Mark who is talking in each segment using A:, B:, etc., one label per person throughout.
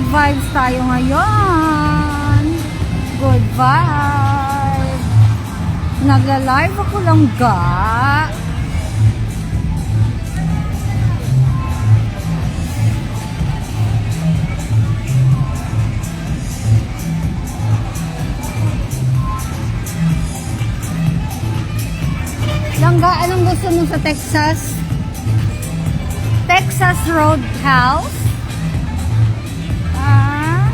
A: good vibes tayo ngayon. Good vibes. Nagla-live ako lang ga. Langga, anong gusto mo sa Texas? Texas Roadhouse? Ah?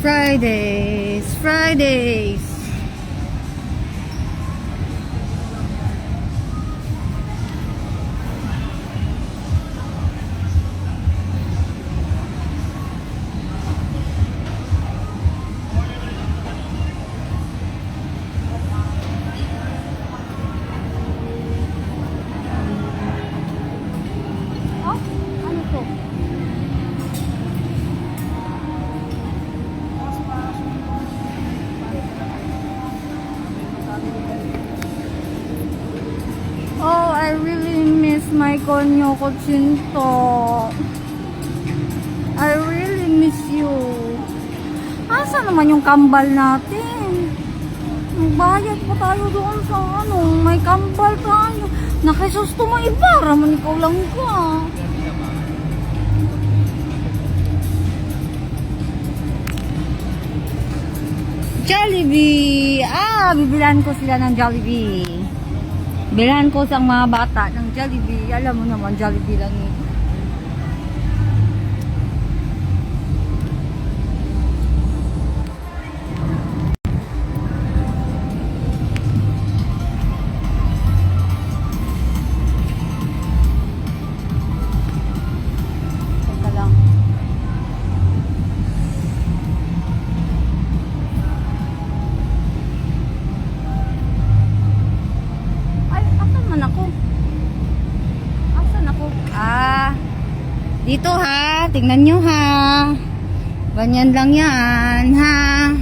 A: Fridays. Oh, I really miss my konyo kutsinto. I really miss you. Asa naman yung kambal natin? Magbayad pa tayo doon sa may kambal tayo. Nakisusto mo iba, raman ikaw lang ka. Jollibee! Bibilan ko sila ng Jollibee. Bilhan ko sa mga bata ng Jollibee. Alam mo naman, Jollibee lang yun. Teka lang. Dito ha, tingnan nyo ha. Ganyan lang yan ha.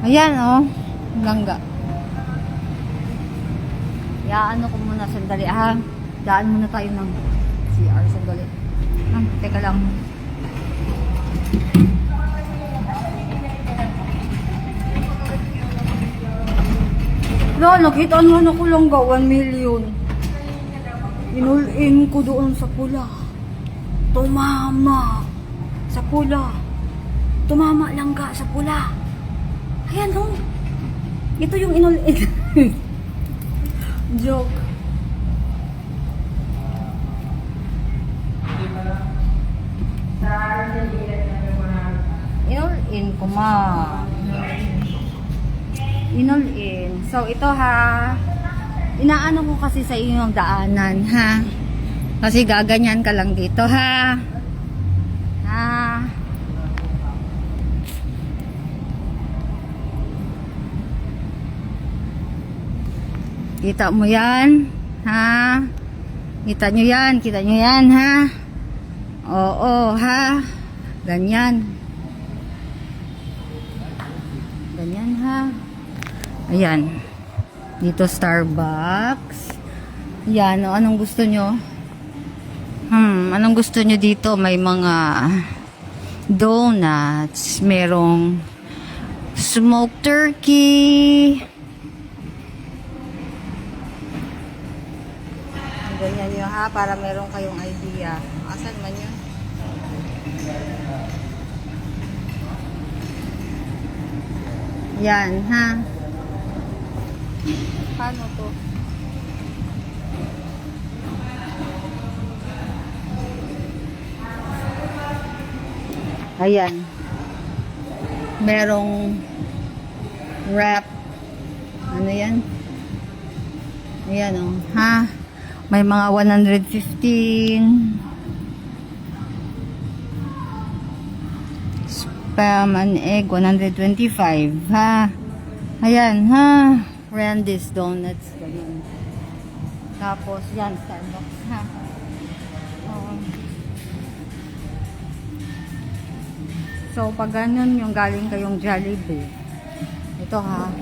A: Ayan oh, langga. Ano ko muna sandali ha. Daan muna tayo ng CR sandali. Teka lang. Nakita naman ako langga, 1 million. Inul-in ko doon sa pula. Tumama sa pula. Tumama lang ka sa pula. Ayan o. Ito yung inul-in. Joke. Inul-in ko ma. Inul-in. So ito ha. Inaano ko kasi sa iyo yung daanan, ha? Kasi gaganyan ka lang dito, ha? Kita mo yan, ha? Kita nyo yan, ha? Oo, ha? Ganyan. Ganyan, ha? Ayan. Dito Starbucks. Yan, anong gusto nyo? Anong gusto nyo dito? May mga donuts, merong smoked turkey. Ganyan nyo ha, para meron kayong idea. Asan man yun? Yan ha. Paano to? Ayan. Merong wrap. Ano yan? Ayan o. Ha? May mga 115. Spam and egg, 125. Ha? Ayan, ha? Randy's Donuts. Ganyan. Tapos, yan, Starbucks, ha? Oo. So, pag ganun yung galing kayong Jollibee, ito ha,